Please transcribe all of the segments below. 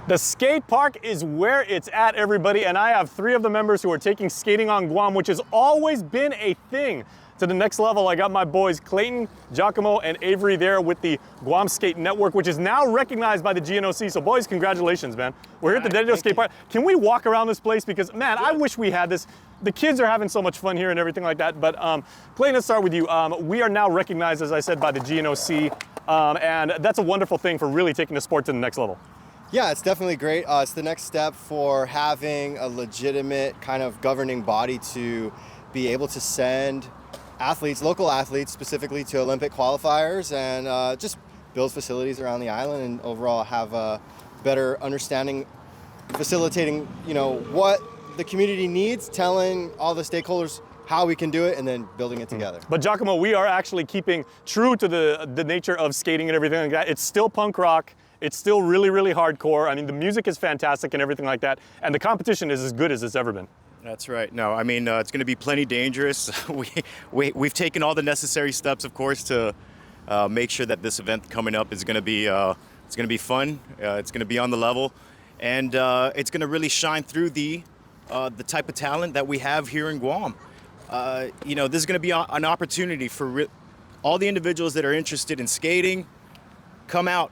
The skate park is where it's at, everybody, and I have 3 of the members who are taking skating on Guam, which has always been a thing. To the next level, I got my boys Clayton, Giacomo, and Avery there with the Guam Skate Network, which is now recognized by the GNOC. So boys, congratulations, man. We're here at the Dedido Skate Park. Can we walk around this place? Because, man, I wish we had this. The kids are having so much fun here and everything like that. But Clayton, let's start with you. We are now recognized, as I said, by the GNOC, and that's a wonderful thing for really taking the sport to the next level. Yeah, it's definitely great. It's the next step for having a legitimate kind of governing body to be able to send athletes, local athletes specifically, to Olympic qualifiers and just build facilities around the island and overall have a better understanding, facilitating, what the community needs, telling all the stakeholders how we can do it, and then building it together. But Giacomo, we are actually keeping true to the nature of skating and everything like that. It's still punk rock. It's still really, really hardcore. I mean, the music is fantastic and everything like that. And the competition is as good as it's ever been. That's right. No, I mean, it's going to be plenty dangerous. We've taken all the necessary steps, of course, to make sure that this event coming up is going to be fun. It's going to be on the level, and it's going to really shine through the type of talent that we have here in Guam. This is going to be an opportunity for all the individuals that are interested in skating. Come out.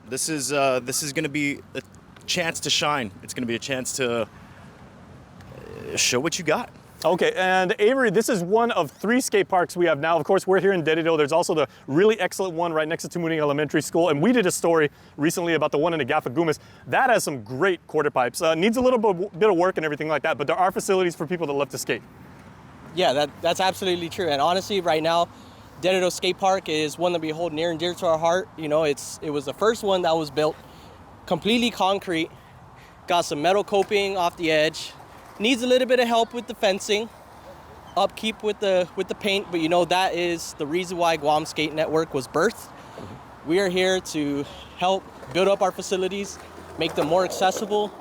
This is going to be a chance to shine. It's going to be a chance to show what you got. Okay, and Avery, this is one of 3 skate parks we have now. Of course, we're here in Dedido. There's also the really excellent one right next to Tumuning Elementary School, and we did a story recently about the one in Agafagumas. That has some great quarter pipes. Needs a little bit of work and everything like that, but there are facilities for people that love to skate. Yeah, that's absolutely true. And honestly, right now, Dedido Skate Park is one that we hold near and dear to our heart. It was the first one that was built completely concrete, got some metal coping off the edge, needs a little bit of help with the fencing, upkeep with the paint, but that is the reason why Guam Skate Network was birthed. We are here to help build up our facilities, make them more accessible,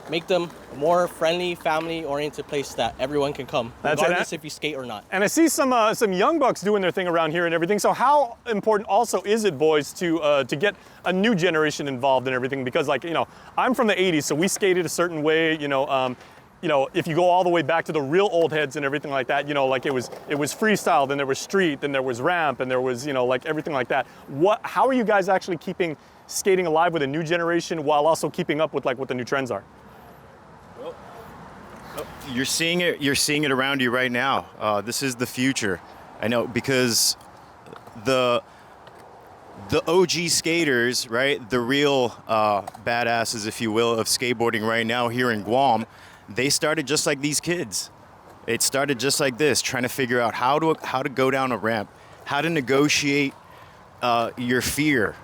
make them more friendly, family-oriented place that everyone can come, regardless if you skate or not. And I see some young bucks doing their thing around here and everything. So how important also is it, boys, to get a new generation involved in everything? Because, I'm from the '80s, so we skated a certain way. If you go all the way back to the real old heads and everything like that, it was freestyle, then there was street, then there was ramp, and there was everything like that. How are you guys actually keeping skating alive with a new generation while also keeping up with what the new trends are? You're seeing it around you right now. This is the future. I know, because the OG skaters, right, the real badasses, if you will, of skateboarding right now here in Guam, they started just like these kids. It started just like this, trying to figure out how to go down a ramp, how to negotiate your fear,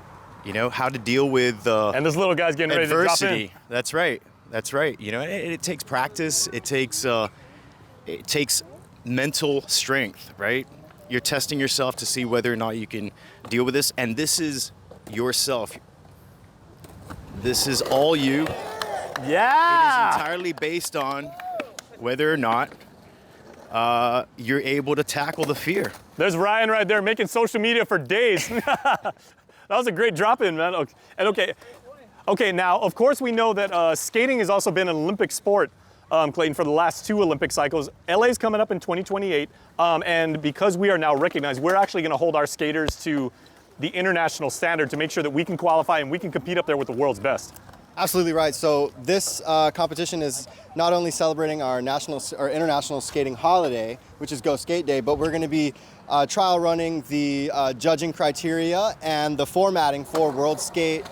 how to deal with and this little guy's getting adversity. Ready to drop in. That's right. That's right. It takes practice. It takes mental strength, right? You're testing yourself to see whether or not you can deal with this. And this is yourself. This is all you. Yeah. It is entirely based on whether or not you're able to tackle the fear. There's Ryan right there making social media for days. That was a great drop in, man. Okay, now, of course, we know that skating has also been an Olympic sport, Clayton, for the last 2 Olympic cycles. LA's coming up in 2028, and because we are now recognized, we're actually going to hold our skaters to the international standard to make sure that we can qualify and we can compete up there with the world's best. Absolutely right. So this competition is not only celebrating our international skating holiday, which is Go Skate Day, but we're going to be trial running the judging criteria and the formatting for World Skate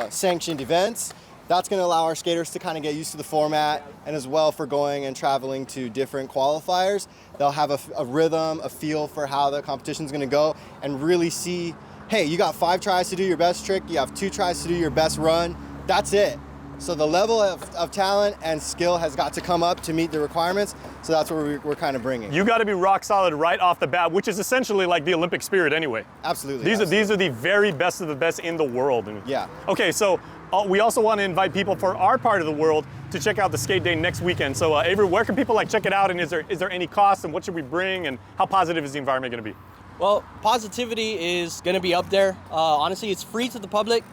sanctioned events. That's going to allow our skaters to kind of get used to the format, and as well for going and traveling to different qualifiers. They'll have a rhythm, a feel for how the competition is going to go, and really see, hey, you got 5 tries to do your best trick, you have 2 tries to do your best run. That's it. So the level of talent and skill has got to come up to meet the requirements. So that's what we're kind of bringing. You got to be rock solid right off the bat, which is essentially like the Olympic spirit anyway. Absolutely. These are the very best of the best in the world. Yeah. Okay, so we also want to invite people for our part of the world to check out the skate day next weekend. So Avery, where can people check it out, and is there any cost, and what should we bring, and how positive is the environment going to be? Well, positivity is going to be up there. Honestly, it's free to the public.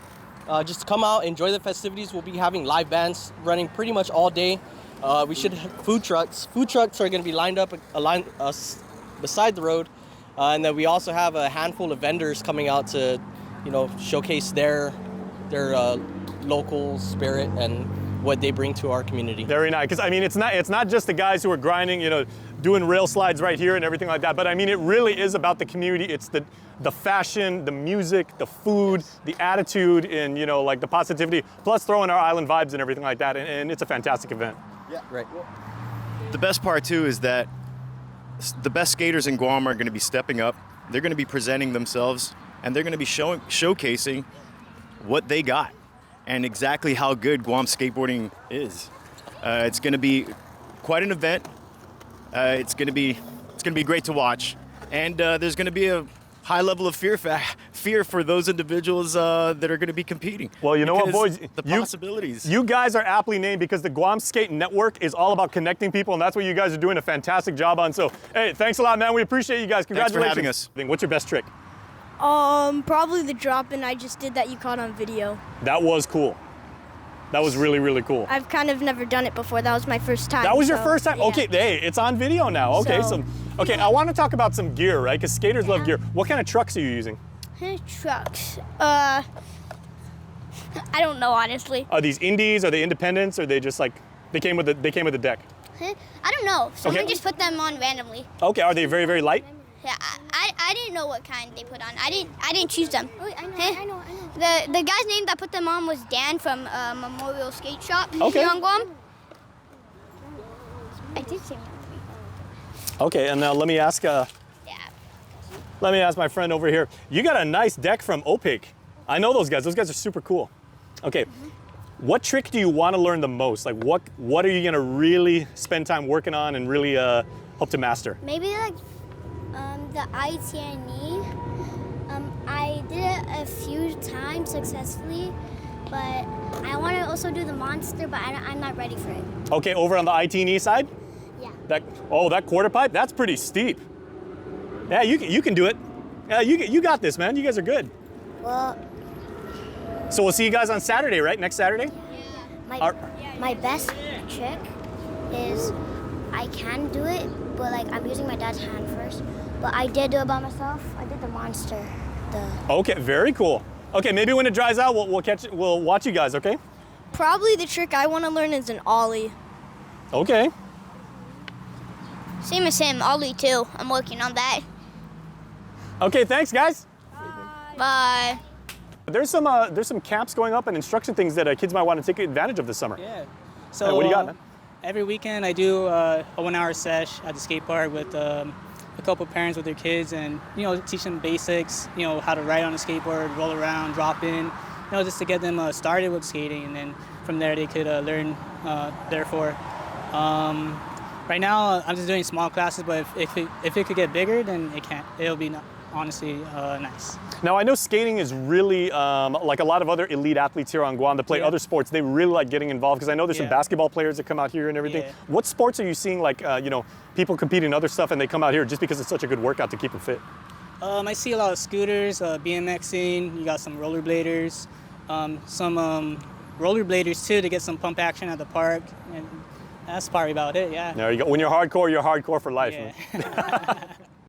just to come out, enjoy the festivities. We'll be having live bands running pretty much all day. We should have food trucks. Food trucks are going to be lined up beside the road. And then we also have a handful of vendors coming out to, showcase their local spirit and what they bring to our community. Very nice, because I mean, it's not just the guys who are grinding, doing rail slides right here and everything like that, but I mean, it really is about the community. It's the fashion, the music, the food, the attitude, and like the positivity, plus throwing our island vibes and everything like that, and it's a fantastic event. Yeah. Right. The best part too is that the best skaters in Guam are going to be stepping up. They're going to be presenting themselves, and they're going to be showcasing what they got and exactly how good Guam skateboarding is. It's going to be quite an event. It's going to be great to watch, and there's going to be a high level of fear for those individuals that are going to be competing. Well, you know what, boys? The possibilities. You guys are aptly named because the Guam Skate Network is all about connecting people, and that's what you guys are doing a fantastic job on. So, hey, thanks a lot, man. We appreciate you guys. Congratulations. Thanks for having us. What's your best trick? Probably the drop-in I just did that you caught on video. That was cool. That was really, really cool. I've kind of never done it before. That was my first time. That was your so, first time? yeah. Okay, hey, it's on video now. Okay, okay, I want to talk about some gear, right? Because skaters love gear. What kind of trucks are you using? Trucks. I don't know, honestly. Are these indies? Are they independents? Or are they just like, they came with the deck? I don't know. Someone just put them on randomly. Okay, are they very, very light? Yeah, I didn't know what kind they put on. I didn't choose them. Oh, I know. The guy's name that put them on was Dan from Memorial Skate Shop Okay. here on Guam. I did say that. Okay, and now let me ask my friend over here. You got a nice deck from Opaque. I know those guys. Those guys are super cool. Okay, what trick do you want to learn the most? Like, what are you gonna really spend time working on and really hope to master? Maybe like the ITNE. I did it a few times successfully, but I want to also do the monster, but I'm not ready for it. Okay, over on the ITE side? Yeah. That quarter pipe? That's pretty steep. Yeah, you can do it. Yeah, you got this, man. You guys are good. Well, So we'll see you guys on Saturday, right? Next Saturday? my best trick is I can do it, but like I'm using my dad's hand first. But I did do it by myself. I did the monster. Okay, very cool. Okay, maybe when it dries out, we'll watch you guys, okay? Probably the trick I want to learn is an ollie. Okay. Same as him, ollie too. I'm working on that. Okay, thanks, guys. Bye. There's some camps going up and instruction things that kids might want to take advantage of this summer. Yeah. So hey, what do you got, man? Every weekend I do a 1-hour sesh at the skate park with a couple parents with their kids, and teach them basics, how to ride on a skateboard, roll around, drop in, just to get them started with skating, and then from there they could learn. Therefore, right now I'm just doing small classes, but if it could get bigger, then it'll be honestly nice. Now I know skating is really like a lot of other elite athletes here on Guam that play other sports. They really like getting involved because I know there's some basketball players that come out here and everything. Yeah. What sports are you seeing like people competing in other stuff and they come out here just because it's such a good workout to keep them fit? I see a lot of scooters, BMXing. You got some rollerbladers, some rollerbladers too to get some pump action at the park. And that's probably about it. Yeah. There you go. When you're hardcore for life. Yeah. Man.